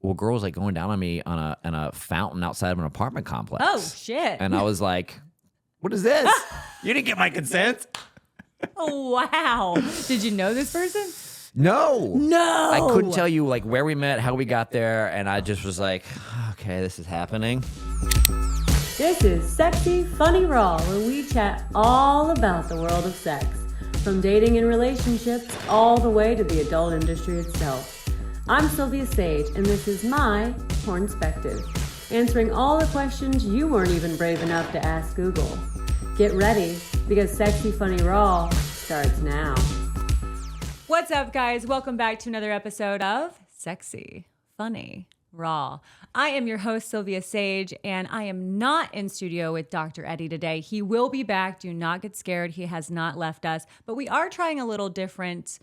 well, girls like going down on me on a fountain outside of an apartment complex. Oh, shit. And I was like, what is this? You didn't get my consent. Oh, wow. Did you know this person? No. No. I couldn't tell you like where we met, how we got there, and I just was like, okay, this is happening. This is Sexy Funny Raw, where we chat all about the world of sex, from dating and relationships all the way to the adult industry itself. I'm Silvia Saige, and this is my Pornspective, answering all the questions you weren't even brave enough to ask Google. Get ready, because Sexy Funny Raw starts now. What's up, guys? Welcome back to another episode of Sexy Funny Raw. I am your host, Silvia Saige, and I am not in studio with Dr. Eddie today. He will be back. Do not get scared. He has not left us, but we are trying a little different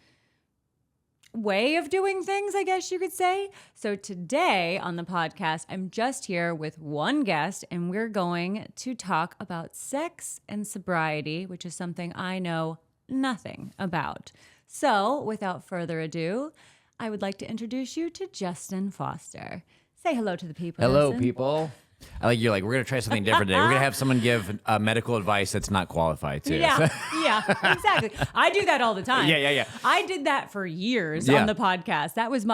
way of doing things, I guess you could say. So today on the podcast, I'm just here with one guest, and we're going to talk about sex and sobriety, which is something I know nothing about. So without further ado, I would like to introduce you to Justin Foster. Say hello to the people. Hello, Justin. people. I like you're like, we're going to try something different today. We're going to have someone give medical advice that's not qualified to. Yeah, exactly. I do that all the time. Yeah. I did that for years on the podcast. That was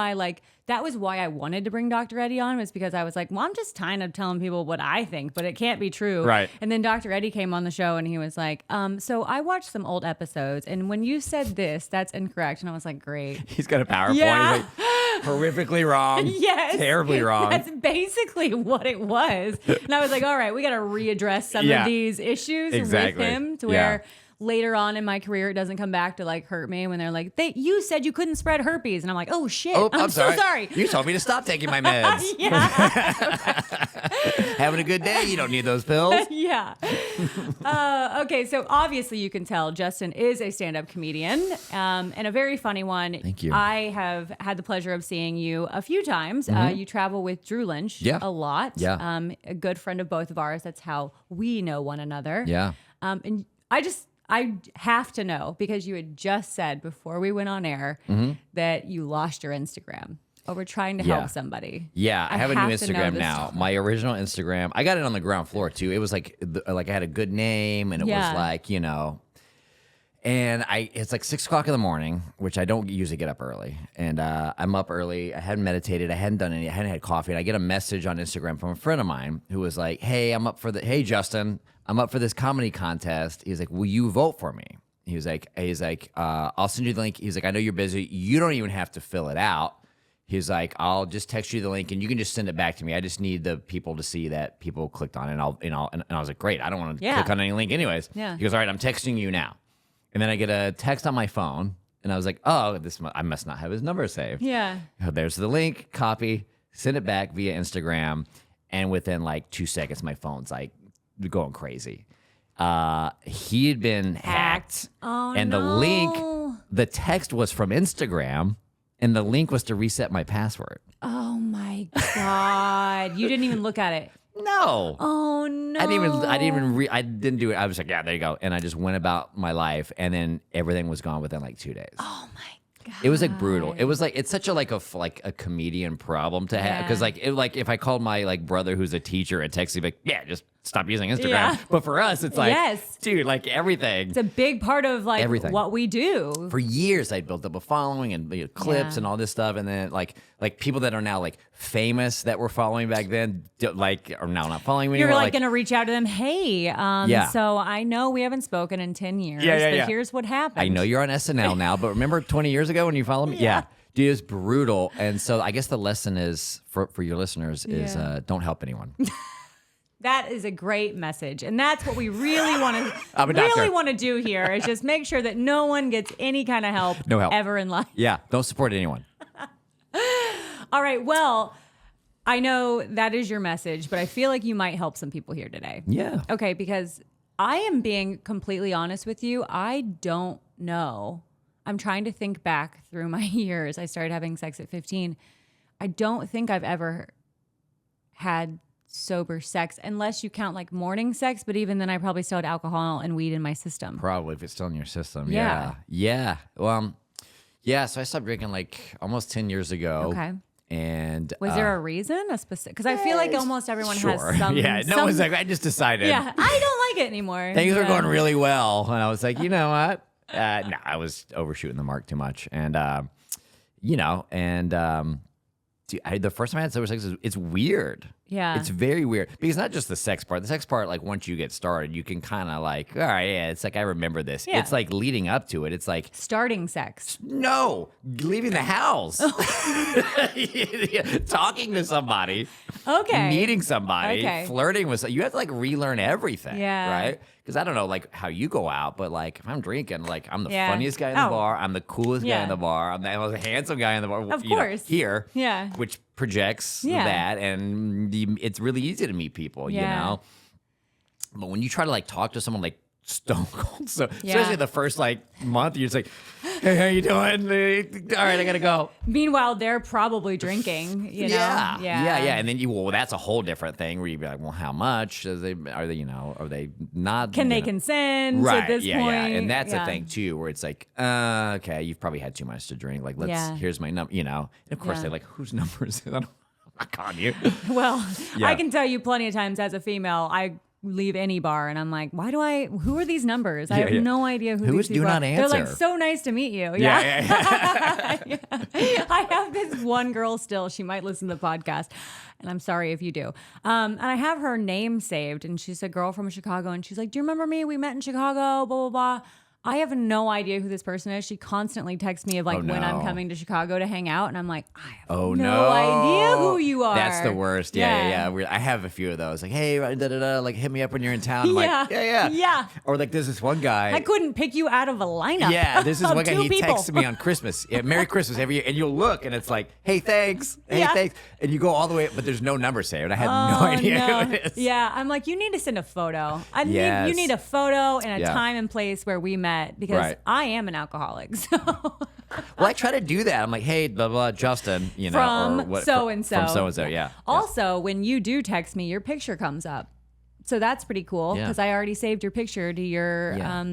that was why I wanted to bring Dr. Eddie on, was because I was like, well, I'm just kind of telling people what I think, but it can't be true. Right. And then Dr. Eddie came on the show and he was like, so I watched some old episodes, and when you said this, that's incorrect. And I was like, great. He's got a PowerPoint. Yeah. He's like, horrifically wrong. Yes. Terribly wrong. That's basically what it was. And I was like, all right, we got to readdress some of these issues with him to where later on in my career, it doesn't come back to like hurt me when they're like, you said you couldn't spread herpes. And I'm like, oh shit. I'm so sorry. You told me to stop taking my meds. Having a good day. You don't need those pills. Yeah. Okay. So obviously you can tell Justin is a stand-up comedian and a very funny one. Thank you. I have had the pleasure of seeing you a few times. You travel with Drew Lynch a lot. Yeah. A good friend of both of ours. That's how we know one another. Yeah. And I have to know, because you had just said before we went on air that you lost your Instagram. Oh, we're trying to help somebody. Yeah, I have a new to know Instagram this now. story. My original Instagram, I got it on the ground floor too. It was like I had a good name, and it was like, and it's like 6 o'clock in the morning, which I don't usually get up early. And I'm up early. I hadn't meditated. I hadn't done any. I hadn't had coffee. And I get a message on Instagram from a friend of mine who was like, hey, hey, Justin, I'm up for this comedy contest. He's like, will you vote for me? He's like, I'll send you the link. He's like, I know you're busy. You don't even have to fill it out. He's like, I'll just text you the link and you can just send it back to me. I just need the people to see that people clicked on it. And I was like, great. I don't want to click on any link anyways. Yeah. He goes, all right, I'm texting you now. And then I get a text on my phone, and I was like, oh, I must not have his number saved. Yeah. There's the link, copy, send it back via Instagram, and within like 2 seconds, my phone's like going crazy. He had been hacked. Oh, and the text was from Instagram, and the link was to reset my password. Oh my God. You didn't even look at it. No. Oh no. I didn't do it. I was like, yeah, there you go. And I just went about my life, and then everything was gone within like 2 days. Oh my God. It was like brutal. It was like, it's such a comedian problem to have. Cause like if I called my like brother who's a teacher and texted me like, yeah, just stop using Instagram. Yeah. But for us, it's like, dude, like everything. It's a big part of like Everything. what we do. For years, I built up a following and clips and all this stuff. And then like people that are now like famous that were following back then, like are now not following me You're anymore. like going to reach out to them. Hey, so I know we haven't spoken in 10 years, but here's what happened. I know you're on SNL now, but remember 20 years ago when you followed me? Yeah. Dude, it's brutal. And so I guess the lesson is for your listeners is don't help anyone. That is a great message, and that's what we really want to do here. Is just make sure that no one gets any kind of help, ever in life. Yeah, don't support anyone. All right, well, I know that is your message, but I feel like you might help some people here today. Yeah. Okay, because I am being completely honest with you. I don't know. I'm trying to think back through my years. I started having sex at 15. I don't think I've ever had sober sex, unless you count like morning sex, but even then I probably still had alcohol and weed in my system. Probably, if it's still in your system. Yeah. Well, so I stopped drinking like almost 10 years ago. Okay. And was there a reason? A specific? Because I feel like almost everyone has some. Yeah, no one's like, I just decided. Yeah, I don't like it anymore. Things are going really well. And I was like, you know what? No, I was overshooting the mark too much. And, dude, the first time I had sober sex, it's weird. Yeah. It's very weird. Because not just the sex part. The sex part, like, once you get started, you can kind of like, all right, yeah, it's like, I remember this. Yeah. It's like leading up to it. It's like, starting sex. no, leaving the house. Talking to somebody. Okay. Meeting somebody. Okay. Flirting with somebody. You have to, like, relearn everything. Yeah. Right? Because I don't know, like, how you go out, but, like, if I'm drinking, like, I'm the Yeah. funniest guy in the Oh. bar. I'm the coolest guy Yeah. in the bar. I'm the most handsome guy in the bar. Of course. Here. Yeah. Which projects Yeah. that, and it's really easy to meet people, you Yeah. know? But when you try to, like, talk to someone, like, stone cold, so Yeah. especially the first, like, month, you're just like, hey, how you doing? All right, I gotta go. Meanwhile, they're probably drinking. You know? Yeah. And then that's a whole different thing where you'd be like, well, how much? Are they not? Can they consent Right. at this yeah, point? yeah. And that's Yeah. a thing too, where it's like, okay, you've probably had too much to drink. Like, Yeah. here's my number, And of course, Yeah. they're like, whose number is it? I'm not calling you. Well, Yeah. I can tell you plenty of times as a female, I leave any bar and I'm like, who are these numbers? I Yeah, have yeah. no idea who Who's these people do are. not They're like, answer? so nice to meet you. Yeah. Yeah. I have this one girl still. She might listen to the podcast, and I'm sorry if you do. And I have her name saved, and she's a girl from Chicago, and she's like, do you remember me? We met in Chicago, blah, blah, blah. I have no idea who this person is. She constantly texts me of like when I'm no. coming to Chicago to hang out, and I'm like, I have Oh, no idea who you are. That's the worst. Yeah. I have a few of those. Like, hey, like, hit me up when you're in town. I'm like, yeah. Or like, there's this one guy. I couldn't pick you out of a lineup. Yeah, this is of one guy. two He people. texts me on Christmas. Yeah, Merry Christmas every year, and you'll look, and it's like, hey, thanks, Yeah. thanks, and you go all the way, but there's no number saved. I had no idea who it is. Yeah, I'm like, you need to send a photo. Yes. You need a photo and a Yeah. time and place where we met because Right. I am an alcoholic. So Well, I try to do that. I'm like, hey, blah blah, Justin, from or what, so and so. from so and so. Yeah. Also, when you do text me, your picture comes up. So that's pretty cool Yeah. because I already saved your picture to your Yeah.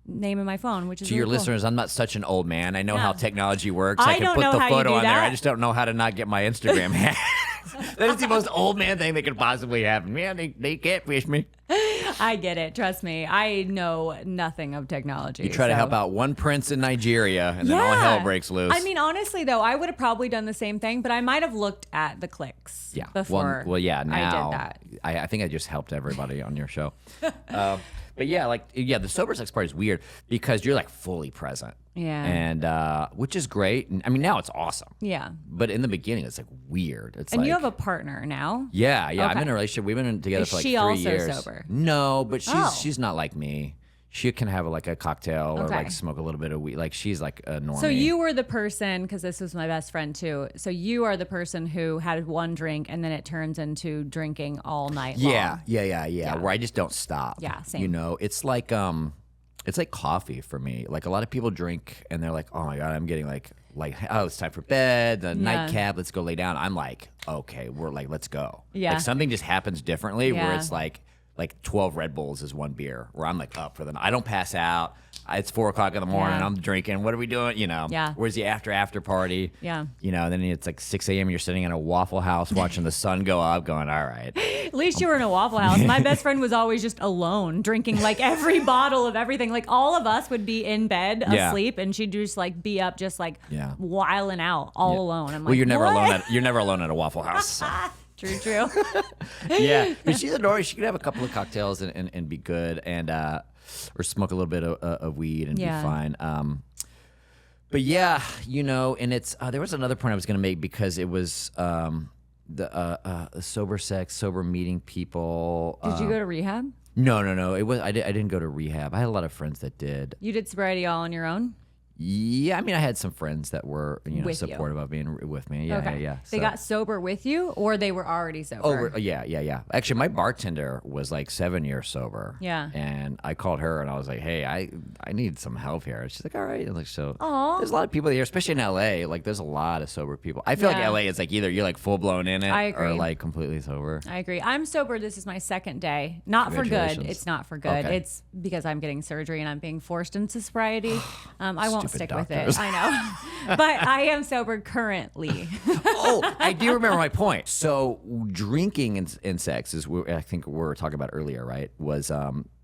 Name in my phone, which is To really your cool. listeners, I'm not such an old man. I know how technology works. I I can don't put know the how you photo do on there. that. I just don't know how to not get my Instagram hacked. That is the most old man thing that could possibly happen. Man, they catfish me. I get it. Trust me. I know nothing of technology. You try to so- help out one prince in Nigeria, and then all hell breaks loose. I mean, honestly, though, I would have probably done the same thing, but I might have looked at the clicks yeah. before Well, yeah. Now I did that. I think I just helped everybody on your show. But yeah, the sober sex part is weird because you're like fully present. Yeah. And which is great. And, I mean, now it's awesome. Yeah. But in the beginning, it's like weird. It's And like, you have a partner now? yeah. I'm Okay. in a relationship. We've been together Is for like she 3 also years. sober? No, but Oh. she's not like me. She can have like a cocktail or Okay. like smoke a little bit of weed. Like she's like a normie. So you were the person, because this was my best friend too. So you are the person who had one drink and then it turns into drinking all night long. Yeah. Where I just don't stop. Yeah, same. You know, it's like coffee for me. Like a lot of people drink and they're like, oh my God, I'm getting like, oh, it's time for bed, the nightcap, let's go lay down. I'm like, okay, we're like, let's go. Yeah. Like something just happens differently where Yeah. it's like 12 Red Bulls is one beer where I'm like up for the night. I don't pass out. It's 4:00 in the morning. Yeah. I'm drinking. What are we doing? You know, Yeah. Where's the after party? Yeah. You know, then it's like 6 a.m. You're sitting in a Waffle House watching the sun go up going, all right. At least you were in a Waffle House. My best friend was always just alone, drinking like every bottle of everything. Like all of us would be in bed Yeah. asleep, and she'd just like be up, just like Yeah. wiling out all alone. I'm like, Well, you're never "What?" alone at a Waffle House. So. True. Yeah, but she's a normie. She could have a couple of cocktails and be good, and or smoke a little bit of weed and Yeah. be fine. But yeah, you know, and it's there was another point I was going to make because it was the sober sex, sober meeting people. Did you go to rehab? No. It was I didn't go to rehab. I had a lot of friends that did. You did sobriety all on your own? Yeah, I mean, I had some friends that were With you. supportive of being with me. Yeah, Okay. yeah. They So- got sober with you, or they were already sober? Yeah. Actually, my bartender was like 7 years sober. Yeah. And I called her and I was like, hey, I need some help here. And she's like, all right. And like, so Aw. there's a lot of people here, especially in LA. Like, there's a lot of sober people. I feel like Yeah. LA is like either you're like full blown in it I or agree. like completely sober. I agree. I'm sober. This is my second day. Not for good. Congratulations. It's not for good. Okay. It's because I'm getting surgery and I'm being forced into sobriety. I won't I'll stick with it. I know. But I am sober currently. Oh, I do remember my point. So drinking and sex is, I think we were talking about earlier, right? Was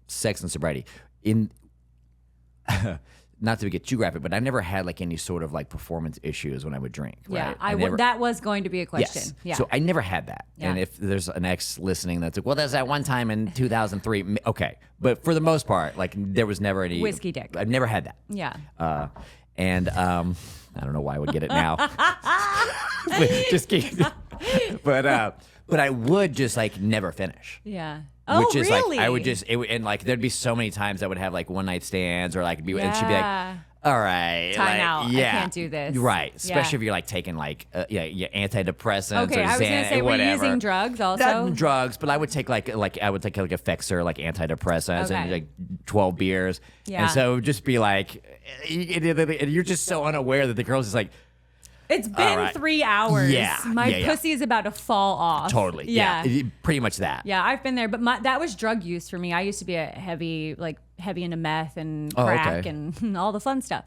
sex and sobriety. Not to get too graphic, but I never had like any sort of like performance issues when I would drink. Yeah, right? that was going to be a question. Yes. Yeah. So I never had that. Yeah. And if there's an ex listening that's like, well, there's that one time in 2003. Okay. But for the most part, like there was never any whiskey dick. I've never had that. Yeah. And I don't know why I would get it now. Just kidding. But I would just like never finish. Yeah. Which is really? like I would just and like there'd be so many times I would have like one night stands or like and she'd be like, all right, time like, out. yeah, I can't do this. Right, especially if you're like taking like antidepressants. Okay, or I was gonna say, were you whatever. using drugs also? Not drugs, but I would take like I would take like Effexor, like antidepressants, Okay. and like 12 beers, Yeah. and so it would just be like, and you're just so unaware that the girl's just like. It's been right. 3 hours. Yeah, My yeah. pussy is about to fall off. Totally. Yeah. Pretty much that. Yeah, I've been there, but that was drug use for me. I used to be a heavy into meth and Oh, crack okay. and all the fun stuff.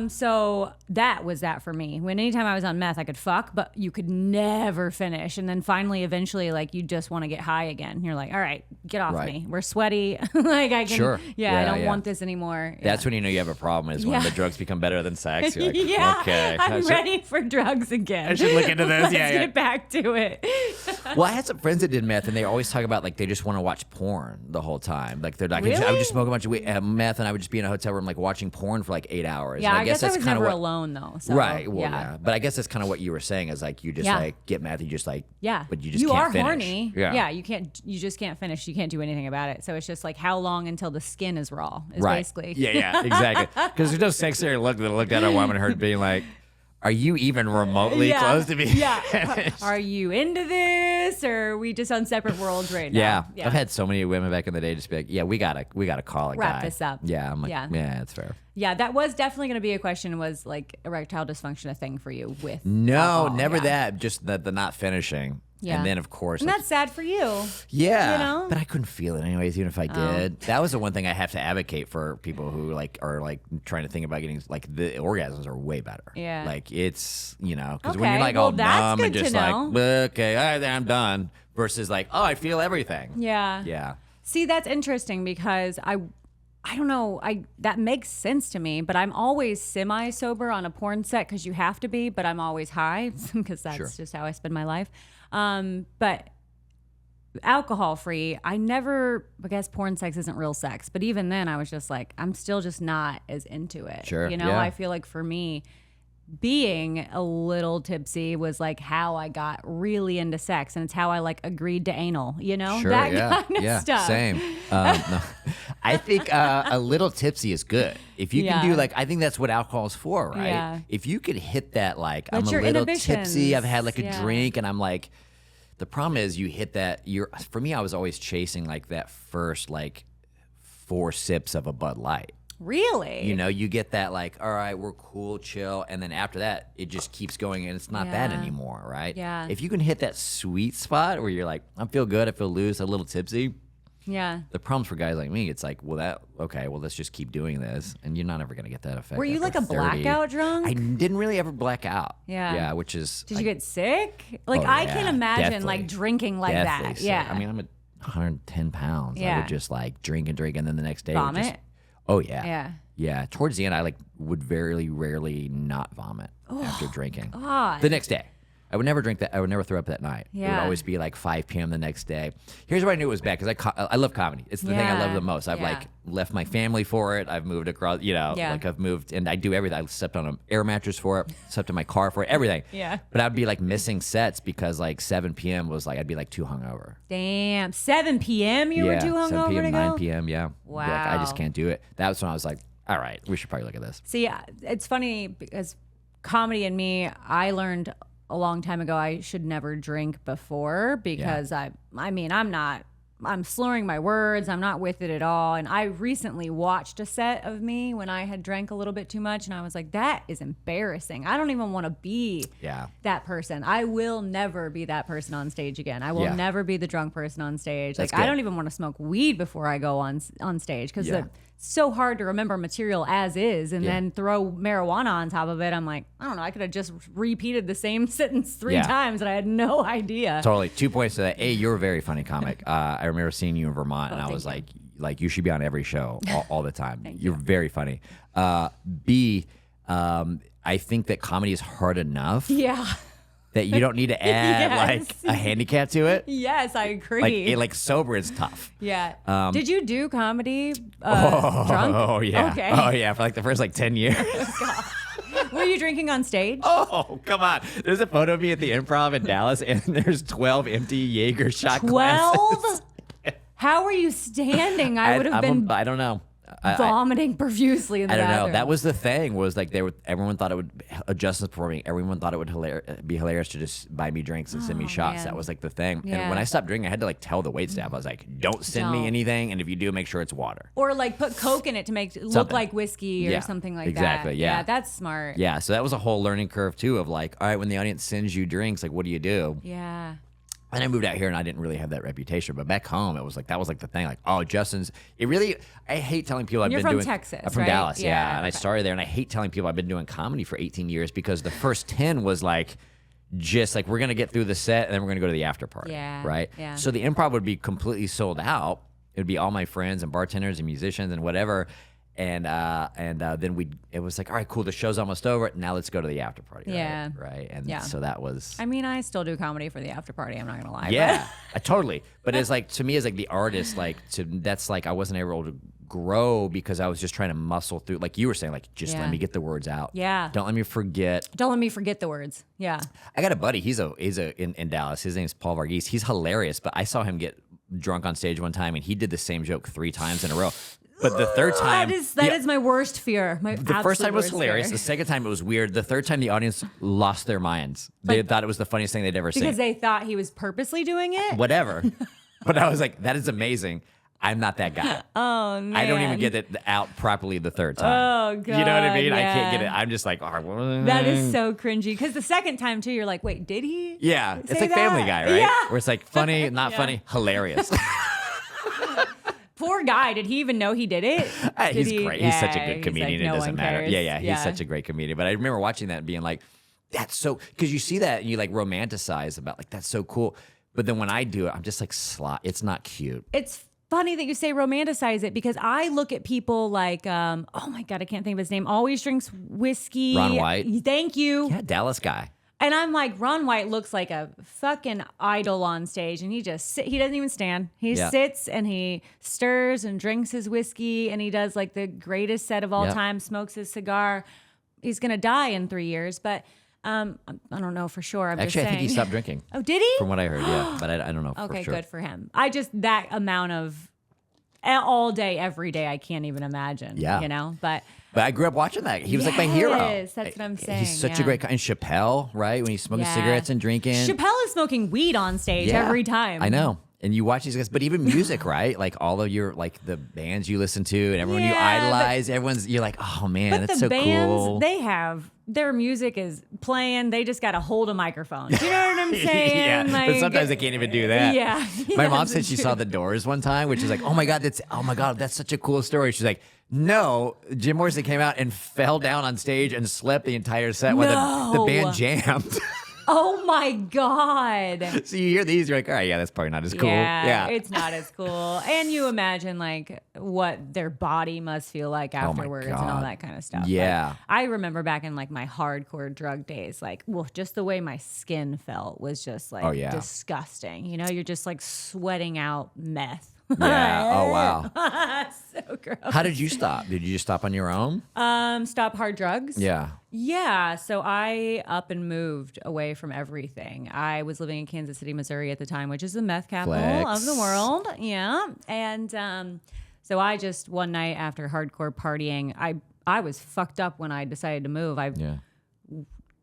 So that was that for me. When anytime I was on meth, I could fuck, but you could never finish. And then finally, eventually, like you just want to get high again. You're like, all right, get off Right. me. We're sweaty. Like I can. Sure. Yeah, I don't Yeah. want this anymore. That's when you know you have a problem is when Yeah. the drugs become better than sex. You're like, yeah, okay. I'm ready for drugs again. I should look into this. Let's Yeah. get back to it. Well, I had some friends that did meth, and they always talk about like they just want to watch porn the whole time. Like they're like, I would Really? just smoke a bunch of meth, and I would just be in a hotel room like watching porn for like 8 hours. Yeah, And I guess I that's was kind of never what. alone though. So, Right. Well, yeah. But I guess that's kind of what you were saying is like you just Yeah. like get meth, you just like but you just you can't are finish. horny. Yeah. You just can't finish. You can't do anything about it. So it's just like how long until the skin is raw is Right. basically. Yeah. Exactly. Because there's no sexier look than look at a woman and her being like, "Are you even remotely Yeah. close to me?" Yeah. Are you into this or are we just on separate worlds right now? Yeah. I've had so many women back in the day just be like, "Yeah, we gotta call a Wrap guy. this up. Yeah, I'm like, Yeah. yeah, it's fair. Yeah, that was definitely going to be a question. Was like erectile dysfunction a thing for you with No, alcohol? never Yeah. that. Just the not finishing. Yeah. And then of course, And like, that's sad for you. yeah, you know? but I couldn't feel it anyways, even if I did. That was the one thing I have to advocate for people who like are like trying to think about getting like the orgasms are way better. Yeah. like it's because when Okay, you're like well, all that's numb and good to just know. like okay, all right, then I'm done. Versus like I feel everything. Yeah. Yeah. See, that's interesting because I don't know. That makes sense to me, but I'm always semi-sober on a porn set because you have to be, but I'm always high because that's Sure. just how I spend my life. But alcohol-free, I guess porn sex isn't real sex, but even then I was just like, I'm still just not as into it. Sure, You know, yeah. I feel like for me, being a little tipsy was like how I got really into sex, and it's how I like agreed to anal, you know, Sure, that yeah, kind of yeah, stuff. same. No. I think a little tipsy is good. If you can Yeah. do like, I think that's what alcohol is for, right? Yeah. If you could hit that, like, Let I'm a your little tipsy, inhibitions, I've had like a yeah. drink, and I'm like, the problem is you hit that. For me, I was always chasing like that first like 4 sips of a Bud Light. Really? You know, you get that like, all right, we're cool, chill, and then after that, it just keeps going, and it's not that Yeah. anymore, right? Yeah. If you can hit that sweet spot where you're like, I feel good, I feel loose, a little tipsy. Yeah. The problems for guys like me, it's like, well, let's just keep doing this, and you're not ever gonna get that effect. Were you after like a 30. blackout drunk? I didn't really ever black out. Yeah. Yeah, which is. Did you get sick? Like Oh, I yeah, can imagine deathly. like drinking like deathly that. sick. Yeah. I mean, I'm at 110 pounds. I Yeah. would just like drink, and then the next day would Vomit? just. Oh yeah. Yeah. Yeah. Towards the end, I like would very rarely not vomit after drinking. God. The next day. I would never drink that. I would never throw up that night. It would Yeah. always be like 5 p.m. the next day. Here's where I knew it was bad because I love comedy. It's the thing I love Yeah. the most. I've Yeah. like left my family for it. I've moved across, Yeah. like I've moved and I do everything. I slept on an air mattress for it, slept in my car for it, everything. Yeah. But I'd be like missing sets because like 7 p.m. was like, I'd be like too hungover. Damn. 7 p.m. You were too 7 hungover p.m., to 9 go? p.m., yeah. Like, I just Wow. can't do it. That was when I was like, all right, we should probably look at this. See, it's funny because comedy and me, I learned a long time ago I should never drink before because I'm not I'm slurring my words. I'm not with it at all. And I recently watched a set of me when I had drank a little bit too much. And I was like, that is embarrassing. I don't even want to be that person. I will never be that person on stage again. I will never be the drunk person on stage. That's like, good. I don't even want to smoke weed before I go on stage because it's so hard to remember material as is and then throw marijuana on top of it. I'm like, I don't know. I could have just repeated the same sentence 3 times and I had no idea. Totally. 2 points to that. A, you're a very funny comic. I remember seeing you in Vermont, and I was like, you should be on every show all the time. You're very funny. B, I think that comedy is hard enough. Yeah. That you don't need to add like a handicap to it. Yes, I agree. Like sober is tough. Yeah. Did you do comedy drunk? Oh yeah. Okay. Oh yeah. For like the first 10 years. Were you drinking on stage? Oh, come on. There's a photo of me at the Improv in Dallas, and there's 12 empty Jaeger shot 12? glasses. How were you standing? I would have been I don't know. vomiting profusely in the bathroom. I don't know. That was the thing. Was like everyone thought it would Justin's performing. Everyone thought it would be hilarious to just buy me drinks and send me shots. Man. That was like the thing. Yeah. And when I stopped drinking, I had to like tell the waitstaff. I was like, "Don't send me anything, and if you do, make sure it's water." Or like put Coke in it to make it look like whiskey or something like that. Exactly. Yeah. That's smart. Yeah. So that was a whole learning curve too. Of like, all right, when the audience sends you drinks, like, what do you do? Yeah. And I moved out here and I didn't really have that reputation. But back home, it was like, that was like the thing. Like, oh, Justin's, I hate telling people You're been from doing. Texas, I'm from right? Dallas, Yeah, And I started there and I hate telling people I've been doing comedy for 18 years because the first 10 was like, just like, we're going to get through the set and then we're going to go to the after party. Yeah. Right? Yeah. So the improv would be completely sold out. It would be all my friends and bartenders and musicians and whatever. And then it was like, all right, cool, the show's almost over. Now let's go to the after party. Yeah. Right. And so that was. I mean, I still do comedy for the after party. I'm not gonna lie. Yeah, totally. But it's like, to me, as like the artist, that's like I wasn't able to grow because I was just trying to muscle through. Like you were saying, like just let me get the words out. Yeah. Don't let me forget. Don't let me forget the words. Yeah. I got a buddy. He's in Dallas. His name's Paul Varghese. He's hilarious. But I saw him get drunk on stage one time, and he did the same joke 3 times in a row. But the third time... That is my worst fear. The first time was hilarious. The second time it was weird. The third time the audience lost their minds. They thought it was the funniest thing they'd ever seen. Because they thought he was purposely doing it? Whatever. But I was like, that is amazing. I'm not that guy. Oh, man. I don't even get it out properly the third time. Oh, God. You know what I mean? Yeah. I can't get it. I'm just like, oh, that is so cringy. Because the second time, too, you're like, wait, did he? Yeah. It's say like that? Family Guy, right? Yeah. Where it's like funny, not funny, hilarious. Poor guy. Did he even know he did it? He's great. He's such a good he's comedian. like, It no doesn't one matter. cares. Yeah. He's such a great comedian. But I remember watching that and being like, that's so, because you see that and you like romanticize about like, that's so cool. But then when I do it, I'm just like, it's not cute. It's funny that you say romanticize it because I look at people like, oh my God, I can't think of his name. Always drinks whiskey. Ron White. Thank you. Yeah, Dallas guy. And I'm like, Ron White looks like a fucking idol on stage, and he just he doesn't even stand. He sits and he stirs and drinks his whiskey, and he does like the greatest set of all time, smokes his cigar. He's gonna die in 3 years, but I don't know for sure. I'm Actually, just saying. I think he stopped drinking. Oh, did he? From what I heard, yeah. But I don't know for Okay, sure. good for him. I just, that amount of all day, every day, I can't even imagine. Yeah. You know, but I grew up watching that. He was like my hero. Yes, that's what I'm saying. He's such a great guy. And Chappelle, right? When he's smoking cigarettes and drinking. Chappelle is smoking weed on stage every time. I know. And you watch these guys, but even music, right? Like all of your, like the bands you listen to and everyone you idolize, you're like, oh man, that's so bands, cool. They have, their music is playing. They just got to hold a microphone. Do you know what I'm saying? Yeah, like, but sometimes they can't even do that. Yeah. My mom said she saw The Doors one time, which is like, oh my God, that's such a cool story. She's like, no, Jim Morrison came out and fell down on stage and slept the entire set while the band jammed. Oh my God. So you hear these, you're like, all right, yeah, that's probably not as cool. Yeah. It's not as cool. And you imagine like what their body must feel like afterwards and all that kind of stuff. Yeah. Like, I remember back in like my hardcore drug days, like, well, just the way my skin felt was just like disgusting. You know, you're just like sweating out meth. Yeah. Oh, wow. So gross. How did you stop? Did you just stop on your own? Stop hard drugs? Yeah. Yeah. So I up and moved away from everything. I was living in Kansas City, Missouri at the time, which is the meth capital of the world. Yeah. And so I just one night after hardcore partying, I was fucked up when I decided to move. I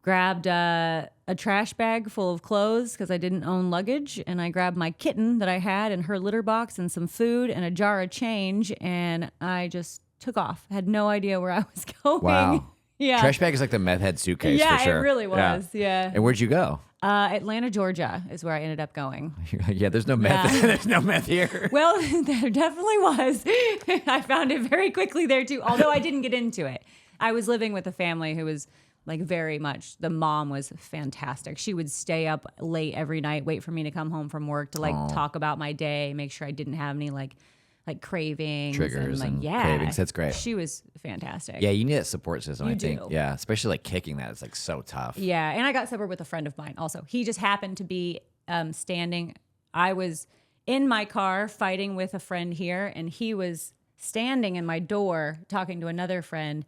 grabbed a trash bag full of clothes because I didn't own luggage. And I grabbed my kitten that I had and her litter box and some food and a jar of change. And I just took off. I had no idea where I was going. Wow. Yeah. Trash bag is like the meth head suitcase for sure. Yeah, it really was. Yeah. And where'd you go? Atlanta, Georgia is where I ended up going. Yeah, there's no meth. There's no meth here. Well, there definitely was. I found it very quickly there too, although I didn't get into it. I was living with a family who was like very much, the mom was fantastic. She would stay up late every night, wait for me to come home from work to like talk about my day, make sure I didn't have any like cravings. Triggers and cravings. That's great. She was fantastic. Yeah, you need that support system, I think. do. Yeah, especially like kicking that is like so tough. Yeah, and I got sober with a friend of mine also. He just happened to be standing. I was in my car fighting with a friend here, and he was standing in my door talking to another friend,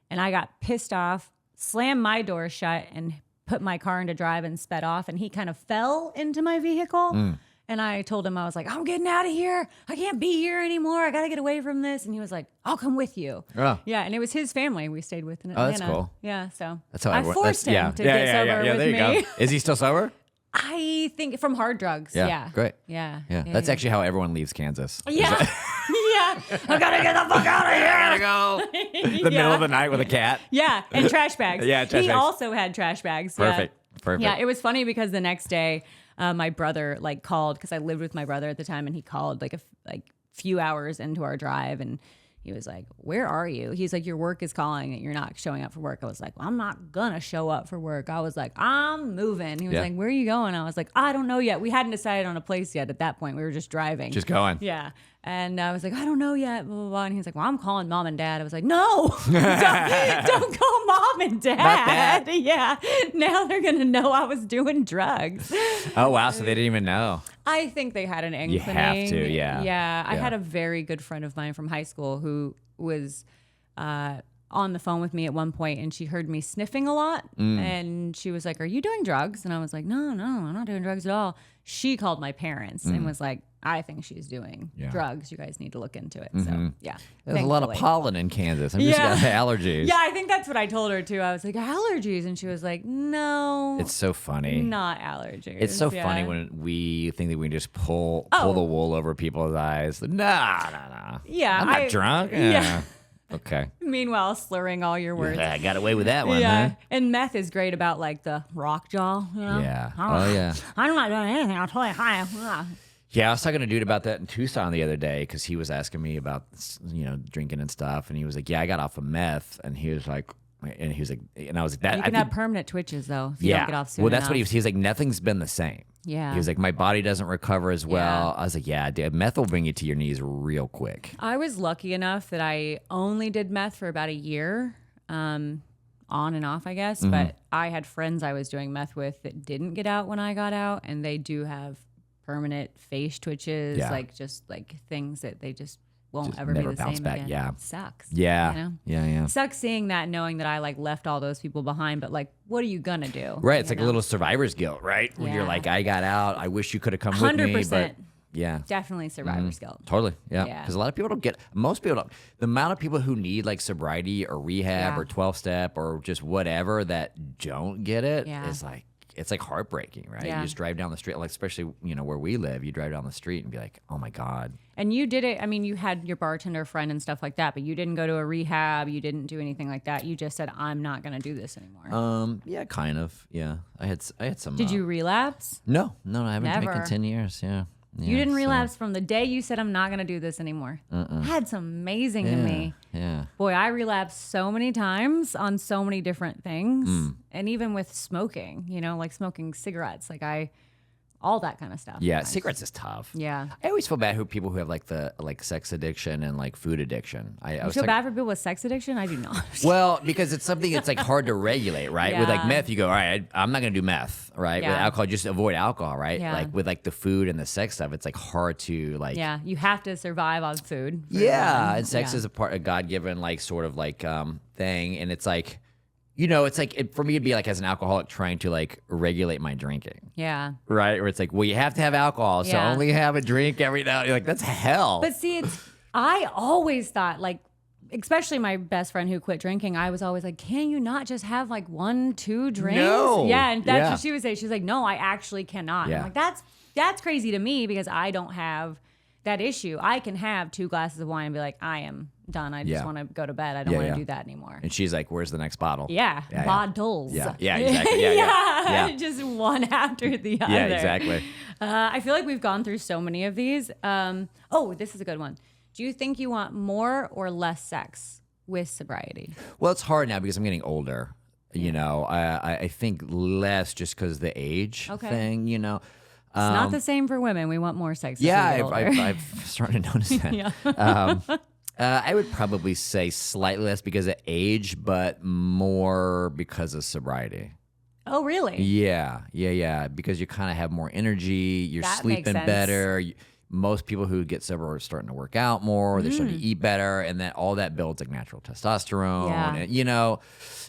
and I got pissed off, slammed my door shut, and put my car into drive and sped off, and he kind of fell into my vehicle. And I told him, I was like, I'm getting out of here. I can't be here anymore. I got to get away from this. And he was like, I'll come with you. Oh. Yeah, and it was his family we stayed with in Oh, Atlanta. that's cool. Yeah, so That's how I forced him to get sober with there you me. go. Is he still sober? I think from hard drugs. Yeah. Great. Yeah. Yeah. That's actually how everyone leaves Kansas. Yeah. Yeah. I gotta get the fuck out of here. I gotta go. The middle of the night with a cat. Yeah. And trash bags. Yeah, trash he bags. also had trash bags. Perfect. Yeah. Perfect. Yeah. It was funny because the next day, my brother like called because I lived with my brother at the time, and he called like a few hours into our drive, and he was like, "Where are you?" He's like, "Your work is calling and you're not showing up for work." I was like, well, "I'm not gonna show up for work." I was like, "I'm moving." He was like, "Where are you going?" I was like, "I don't know yet." We hadn't decided on a place yet at that point. We were just driving. Just going. Yeah. And I was like, "I don't know yet." Blah, blah, blah. And he was like, "Well, I'm calling mom and dad." I was like, "No, don't call mom and dad." Yeah. Now they're going to know I was doing drugs. Oh, wow. So they didn't even know. I think they had an inkling. You have to, yeah. Yeah. I Yeah. had a very good friend of mine from high school who was on the phone with me at one point, and she heard me sniffing a lot. And she was like, "Are you doing drugs?" And I was like, No, I'm not doing drugs at all. She called my parents and was like, "I think she's doing drugs. You guys need to look into it." So, yeah. There's a lot of thankfully. pollen in Kansas. I'm just got allergies. Yeah, I think that's what I told her too. I was like, "Allergies," and she was like, "No, It's so funny. not allergies." It's so funny when we think that we can just pull the wool over people's eyes. Nah. Yeah, I'm not drunk. Yeah. Okay. Meanwhile, slurring all your words. I got away with that one, Yeah, huh? and meth is great about like the rock jaw. You know? Yeah. Oh, yeah. I'm not doing anything. I'll tell you hi. Yeah, I was talking to a dude about that in Tucson the other day because he was asking me about, drinking and stuff. And he was like, "Yeah, I got off of meth." And he was like, and I was like, "That You I can think, have permanent twitches though if you don't get off soon well, that's what enough. he was like, nothing's been the same. Yeah. He was like, "My body doesn't recover as well." Yeah. I was like, "Yeah, dude, meth will bring you to your knees real quick." I was lucky enough that I only did meth for about a year, on and off, I guess. Mm-hmm. But I had friends I was doing meth with that didn't get out when I got out, and they do have permanent face twitches, Yeah. like just like things that they just won't Just ever be never the bounce same back, again. yeah. It sucks. Yeah. You know? Yeah. Sucks seeing that, knowing that I like left all those people behind, but like, what are you gonna do? Right. It's You like know? a little survivor's guilt, right? When you're Yeah. like, "I got out. I wish you could have come with me." 100%. But yeah. Definitely survivor's guilt. Totally. Yeah. Yeah. Because a lot of people don't get, most people don't, the amount of people who need like sobriety or rehab Yeah. or 12 step or just whatever that don't get it Yeah. is like, it's like heartbreaking, right? Yeah. You just drive down the street, like especially, where we live, you drive down the street and be like, "Oh my God." And you did it. I mean, you had your bartender friend and stuff like that, but you didn't go to a rehab. You didn't do anything like that. You just said, "I'm not going to do this anymore." Yeah, kind of. Yeah. I had some. Did you relapse? No, I haven't drank Never. in 10 years. Yeah. You didn't so- relapse from the day you said, "I'm not going to do this anymore." That's amazing to me. Yeah. Boy, I relapsed so many times on so many different things. Mm. And even with smoking, like smoking cigarettes, all that kind of stuff. Yeah. Cigarettes is tough. Yeah. I always feel bad for people who have like the sex addiction and like food addiction. I You was feel talking- bad for people with sex addiction? I do not. Well, because it's something that's like hard to regulate, right? With like Yeah. meth, you go, "All right, I'm not gonna do meth," right? With Yeah. alcohol, just avoid alcohol, right? Yeah. Like with like the food and the sex stuff, it's like hard to like. Yeah. You have to survive on food. for Yeah, one. and sex Yeah. is a God-given like sort of like thing, and it's like, it's like for me it'd be like as an alcoholic trying to like regulate my drinking. Yeah. Right, where it's like, well, you have to have alcohol, so Yeah. only have a drink every now. You're like, that's hell. But see, I always thought especially my best friend who quit drinking, I was always like, can you not just have like 1-2 drinks? No. Yeah. And that's what she would say. She's like, no, I actually cannot. Yeah. I'm like, that's crazy to me because I don't have that issue. I can have 2 glasses of wine and be like, I am done. I just want to go to bed. I don't want to do that anymore. And she's like, where's the next bottle? Yeah. Bottles. Yeah. Yeah, exactly. Yeah. Just one after the other. Yeah, exactly. I feel like we've gone through so many of these. This is a good one. Do you think you want more or less sex with sobriety? Well, it's hard now because I'm getting older. You know, I think less just because the age thing, you know. It's not the same for women. We want more sex. I've started to notice that. I would probably say slightly less because of age, but more because of sobriety. Oh, really? Yeah. Because you kind of have more energy. You're sleeping better. Most people who get sober are starting to work out more. They're starting to eat better, and then all that builds like natural testosterone. Yeah. And, you know,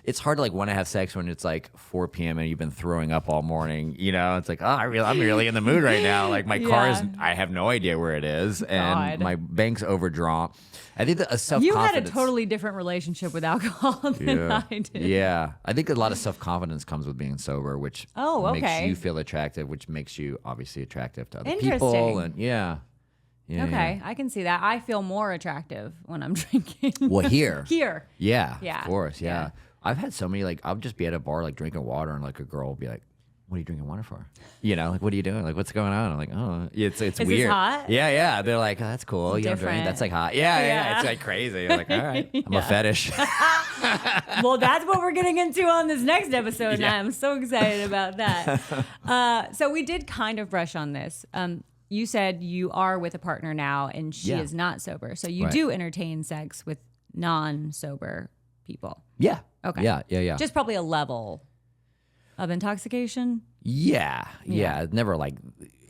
it's hard to like want to have sex when it's like 4 p.m. and you've been throwing up all morning. You know, it's like, oh, I'm really in the mood right now. Like my car is, I have no idea where it is, and my bank's overdrawn. I think that a self-confidence. You had a totally different relationship with alcohol than I did. Yeah. I think a lot of self-confidence comes with being sober, which makes you feel attractive, which makes you obviously attractive to other people. And Okay, I can see that. I feel more attractive when I'm drinking. Well, here. Yeah, of course, yeah. I've had so many, like, I'll just be at a bar, like, drinking water, and, like, a girl will be like, what are you drinking water for? You know, like, what are you doing? Like, what's going on? I'm like, oh, it's weird. Is this hot? Yeah. They're like, oh, that's cool. You don't drink. That's, like, hot. Yeah. It's, like, crazy. I'm like, all right. I'm a fetish. Well, that's what we're getting into on this next episode, and I'm so excited about that. So we did kind of brush on this. You said you are with a partner now, and she is not sober. So you do entertain sex with non-sober people. Yeah. Okay. Yeah. Just probably a level of intoxication. Yeah. Never like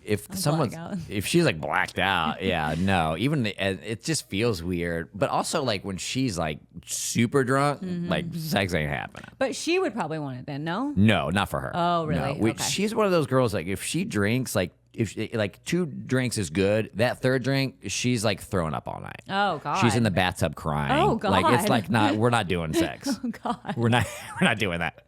if she's like blacked out. No. Even it just feels weird. But also like when she's like super drunk, like sex ain't happening. But she would probably want it then, no? No, not for her. Oh, really? No. Okay. She's one of those girls like if she drinks if 2 drinks is good, that 3rd drink, she's like throwing up all night. Oh God. She's in the bathtub crying. Oh God. Like it's like we're not doing sex. Oh God. We're not doing that.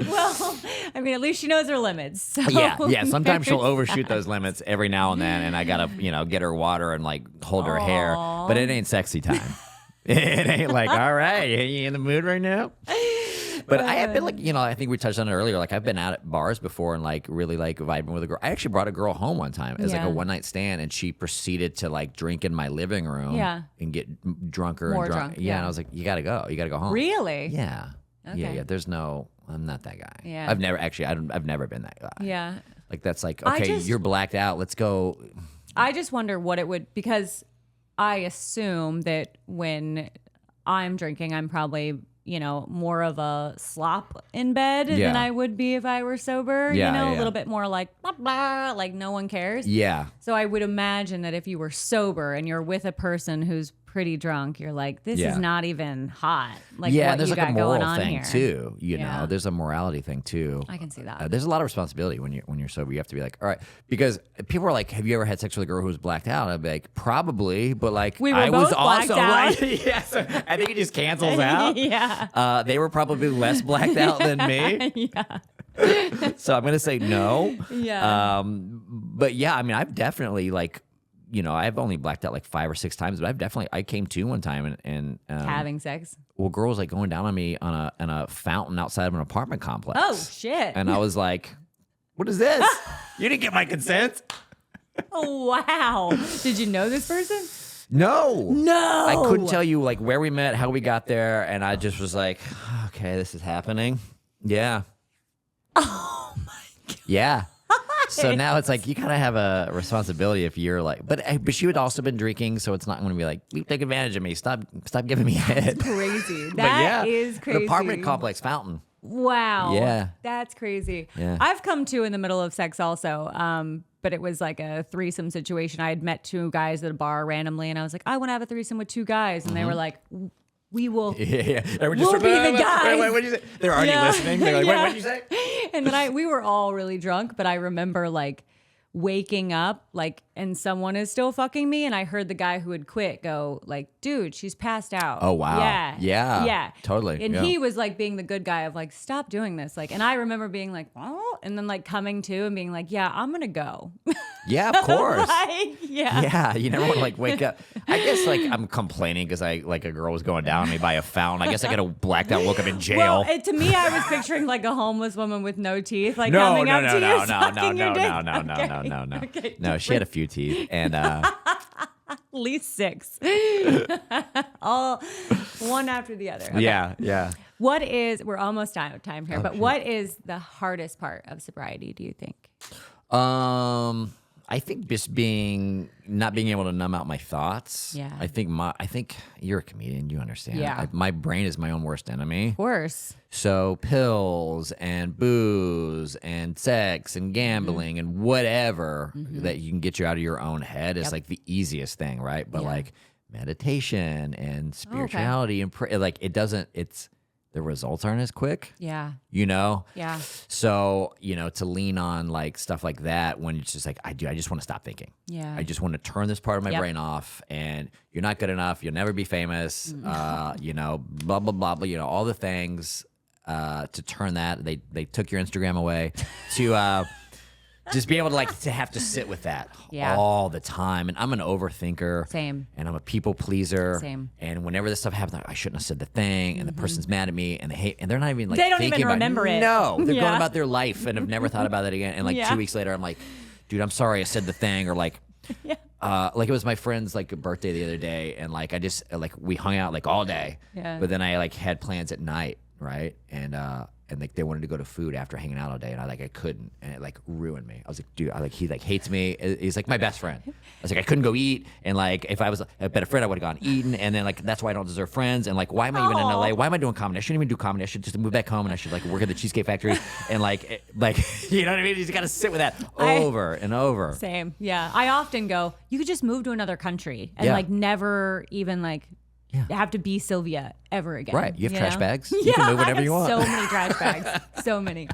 Well, I mean, at least she knows her limits. So Yeah. Sometimes she'll overshoot those limits every now and then, and I gotta, get her water and like hold her hair. But it ain't sexy time. It ain't like, all right, you in the mood right now? But I have been like, I think we touched on it earlier. Like I've been out at bars before and like really like vibing with a girl. I actually brought a girl home one time as like a one night stand, and she proceeded to like drink in my living room and get drunker and drunk. Yeah, and I was like, you gotta go home. Really? Yeah. Okay. Yeah. I'm not that guy. Yeah. I've never been that guy. Yeah. Like that's like, okay, you're blacked out. Let's go. I just wonder what it would, because I assume that when I'm drinking, I'm probably, more of a slop in bed than I would be if I were sober. A little bit more like, blah, blah, like no one cares. Yeah. So I would imagine that if you were sober and you're with a person who's pretty drunk, you're like, this is not even hot. Like, what there's you like got a moral going on thing here. too. There's a morality thing too. I can see that. There's a lot of responsibility when you're sober. You have to be like, all right, because people are like, have you ever had sex with a girl who was blacked out? I'd be like, probably, but like I was also out. like, yes. I think it just cancels out. Yeah. They were probably less blacked out than me. Yeah. So I'm gonna say no. Yeah. But yeah, I mean, I've definitely like. I've only blacked out like 5 or 6 times, but I came to one time and having sex. Well, girls like going down on me on a fountain outside of an apartment complex. Oh shit! And I was like, "What is this? You didn't get my consent." Oh wow! Did you know this person? No. I couldn't tell you like where we met, how we got there, and I just was like, "Okay, this is happening." Yeah. Oh my God. Yeah. So now it's like you kind of have a responsibility if you're like, but she had also been drinking, so it's not going to be like, you take advantage of me. Stop giving me head. Crazy. That is crazy. An apartment complex fountain. Wow. Yeah. That's crazy. Yeah. I've come to in the middle of sex also. But it was like a threesome situation. I had met 2 guys at a bar randomly, and I was like, I want to have a threesome with 2 guys, and they were like, we will. Yeah. We'll be the guys. Wait, what did you say? They're already listening. They're like, wait, what did you say? And then we were all really drunk, but I remember like waking up like and someone is still fucking me. And I heard the guy who had quit go like, dude, she's passed out. Oh, wow. Yeah. Totally. And yeah. he was like being the good guy of like, stop doing this. Like, and I remember being like, oh, and then like coming to and being like, yeah, I'm going to go. Yeah, of course. Like, yeah. Yeah. You never want to like wake up. I guess like I'm complaining because I like a girl was going down on me by a fountain. I guess I got a blacked out, woke up in jail. Well, to me, I was picturing like a homeless woman with no teeth, like coming up to you, sucking your dick. No. Okay. No, she had a few teeth, and at least 6, all one after the other. Okay. Yeah. What is? We're almost out of time here, but what is the hardest part of sobriety? Do you think? I think just not being able to numb out my thoughts. Yeah. I think you're a comedian. You understand. Yeah. My brain is my own worst enemy. Of course. So pills and booze and sex and gambling and whatever that you can get you out of your own head is like the easiest thing, right? But like meditation and spirituality and like the results aren't as quick. Yeah. Yeah. So, to lean on like stuff like that when it's just like, I just want to stop thinking. Yeah. I just want to turn this part of my brain off, and you're not good enough. You'll never be famous. Blah, blah, blah, blah, all the things to turn that. They took your Instagram away to just be able to to have to sit with that all the time. And I'm an overthinker. Same. And I'm a people pleaser. Same. And whenever this stuff happens, I shouldn't have said the thing, and the person's mad at me, and they hate, and they're not even They don't thinking even remember about it. No, they're going about their life and have never thought about it again. And 2 weeks later, I'm like, dude, I'm sorry I said the thing, or like it was my friend's birthday the other day, and I just we hung out all day. Yeah. But then I had plans at night, right? And they wanted to go to food after hanging out all day, and I couldn't, and it ruined me. I was like, dude, he hates me. He's my best friend. I was like, I couldn't go eat, and if I was a better friend, I would have gone eating, and then that's why I don't deserve friends, and why am I even in LA? Why am I doing comedy? I shouldn't even do comedy. I should just move back home, and I should work at the Cheesecake Factory, and you know what I mean? You just got to sit with that over and over. Same, yeah. I often go, you could just move to another country and never even have to be Silvia ever again. Right. You have trash bags. You can move whenever you want. So many trash bags. So many.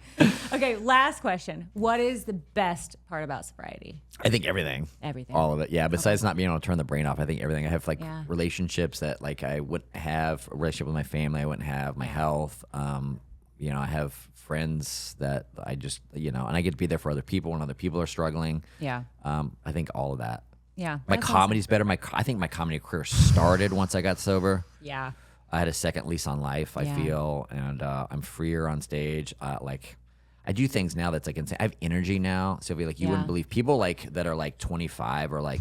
Okay, last question. What is the best part about sobriety? I think everything. Everything. All of it. Yeah. Besides not being able to turn the brain off, I think everything. I have relationships that I wouldn't have, a relationship with my family I wouldn't have, my health. I have friends that I just, and I get to be there for other people when other people are struggling. Yeah. I think all of that. Yeah. My comedy's better. I think my comedy career started once I got sober. Yeah. I had a second lease on life, I feel, and I'm freer on stage. I do things now that's insane. I have energy now, Sylvia. You wouldn't believe people that are 25 or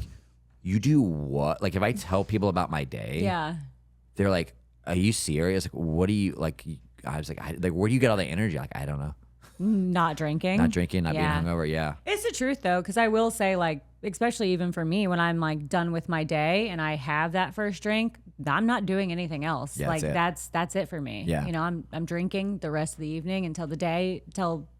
you do what? If I tell people about my day, they're like, "Are you serious? What do you like?" I was like, "Where do you get all the energy?" I don't know. Not drinking, not being hungover. Yeah, it's the truth though, because I will say especially even for me when I'm done with my day and I have that first drink, I'm not doing anything else. That's it for me. Yeah. I'm drinking the rest of the evening until the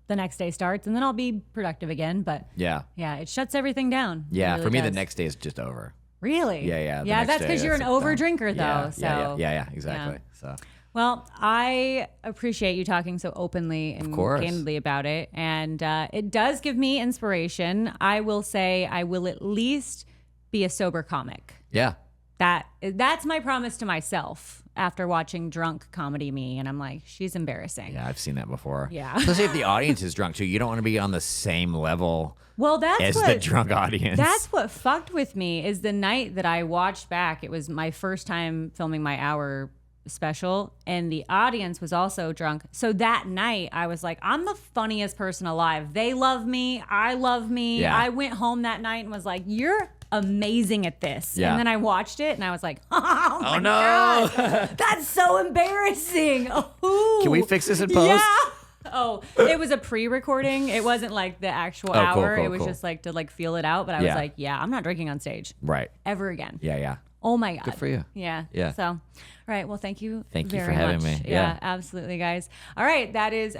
next day starts, and then I'll be productive again. But yeah, it shuts everything down. Yeah, really for me does. The next day is just over. Really? Yeah. Yeah, that's because you're an over drinker though. Yeah, so yeah, exactly. So. Well, I appreciate you talking so openly and candidly about it. And it does give me inspiration. I will say I will at least be a sober comic. Yeah. That's my promise to myself after watching drunk comedy me. And I'm like, she's embarrassing. Yeah, I've seen that before. Yeah. Especially if the audience is drunk too. You don't want to be on the same level as the drunk audience. That's what fucked with me is the night that I watched back. It was my first time filming my hour special, and the audience was also drunk. So that night I was like, I'm the funniest person alive. They love me. I love me. Yeah. I went home that night and was like, you're amazing at this. Yeah. And then I watched it and I was like, oh my no. God, that's so embarrassing. Ooh. Can we fix this in post? Yeah. Oh, it was a pre-recording. It wasn't the actual hour. Cool, it was just to feel it out. But I was like, yeah, I'm not drinking on stage. Right. Ever again. Yeah. Oh my God. Good for you. Yeah. Yeah. So, all right. Well, thank you. Thank you very for having much. me. Yeah, absolutely, guys. All right. That is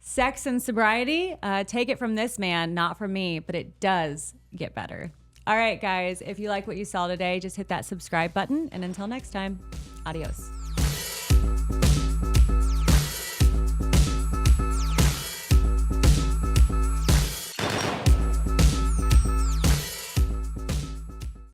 Sex and Sobriety. Take it from this man, not from me, but it does get better. All right, guys. If you like what you saw today, just hit that subscribe button. And until next time, adios.